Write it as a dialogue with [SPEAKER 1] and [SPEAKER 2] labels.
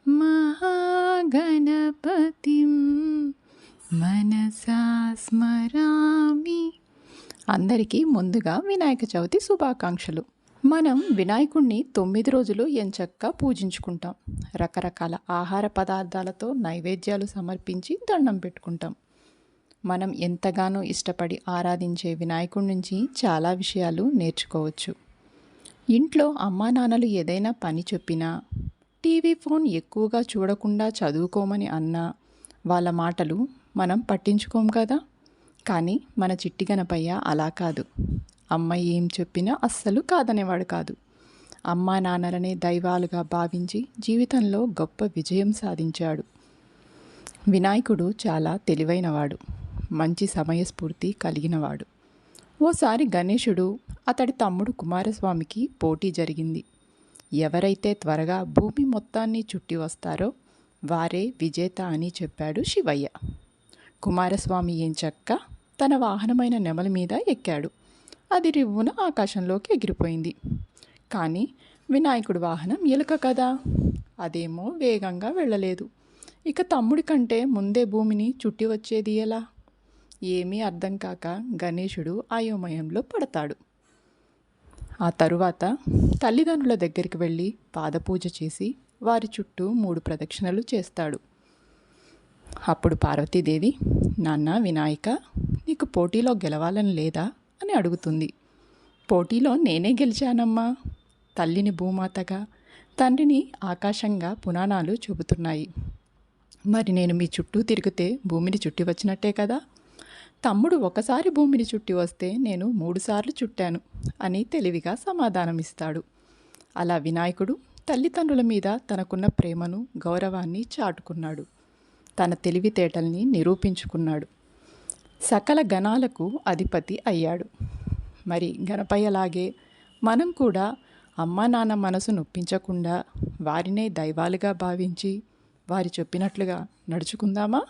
[SPEAKER 1] महागणपतिं మనసా స్మరామి. అందరికీ ముందుగా వినాయక చవితి శుభాకాంక్షలు. మనం వినాయకుణ్ణి 9 రోజులు ఎంచక్కా పూజించుకుంటాం. రకరకాల ఆహార పదార్థాలతో నైవేద్యాలు సమర్పించి దండం పెట్టుకుంటాం. మనం ఎంతగానో ఇష్టపడి ఆరాధించే వినాయకుడి నుంచి చాలా విషయాలు నేర్చుకోవచ్చు. ఇంట్లో అమ్మా నాన్నలు ఏదైనా పని చెప్పినా, టీవీ ఫోన్ ఎక్కువగా చూడకుండా చదువుకోమని అన్నా వాళ్ళ మాటలు మనం పట్టించుకోం కదా. కానీ మన చిట్టి గణపయ్య అలా కాదు. అమ్మ ఏం చెప్పినా అస్సలు కాదనేవాడు కాదు. అమ్మా నాన్నలనే దైవాలుగా భావించి జీవితంలో గొప్ప విజయం సాధించాడు. వినాయకుడు చాలా తెలివైనవాడు, మంచి సమయస్ఫూర్తి కలిగినవాడు. ఓసారి గణేశుడు అతడి తమ్ముడు కుమారస్వామికి పోటీ జరిగింది. ఎవరైతే త్వరగా భూమి మొత్తాన్ని చుట్టి వస్తారో వారే విజేత అని చెప్పాడు శివయ్య. కుమారస్వామి ఎంచక్కా తన వాహనమైన నెమలి మీద ఎక్కాడు. అది రివ్వున ఆకాశంలోకి ఎగిరిపోయింది. కానీ వినాయకుడి వాహనం ఎలుక కదా, అదేమో వేగంగా వెళ్ళలేదు. ఇక తమ్ముడి కంటే ముందే భూమిని చుట్టి వచ్చేది ఎలా? ఏమీ అర్థం కాక గణేశుడు అయోమయంలో పడతాడు. ఆ తరువాత తల్లిదండ్రుల దగ్గరికి వెళ్ళి పాదపూజ చేసి వారి చుట్టూ 3 ప్రదక్షిణలు చేస్తాడు. అప్పుడు పార్వతీదేవి, నాన్న వినాయక, నీకు పోటీలో గెలవాలని లేదా అని అడుగుతుంది. పోటీలో నేనే గెలిచానమ్మా. తల్లిని భూమాతగా, తండ్రిని ఆకాశంగా పురాణాలు చెబుతున్నాయి. మరి నేను మీ చుట్టూ తిరిగితే భూమిని చుట్టి వచ్చినట్టే కదా. తమ్ముడు ఒకసారి భూమిని చుట్టి వస్తే నేను 3 సార్లు చుట్టాను అని తెలివిగా సమాధానమిస్తాడు. అలా వినాయకుడు తల్లిదండ్రుల మీద తనకున్న ప్రేమను, గౌరవాన్ని చాటుకున్నాడు. తన తెలివితేటల్ని నిరూపించుకున్నాడు. సకల గణాలకు అధిపతి అయ్యాడు. మరి గణపయ్యలాగే మనం కూడా అమ్మా నాన్న మనసు నొప్పించకుండా వారినే దైవాలుగా భావించి వారి చెప్పినట్లుగా నడుచుకుందామా?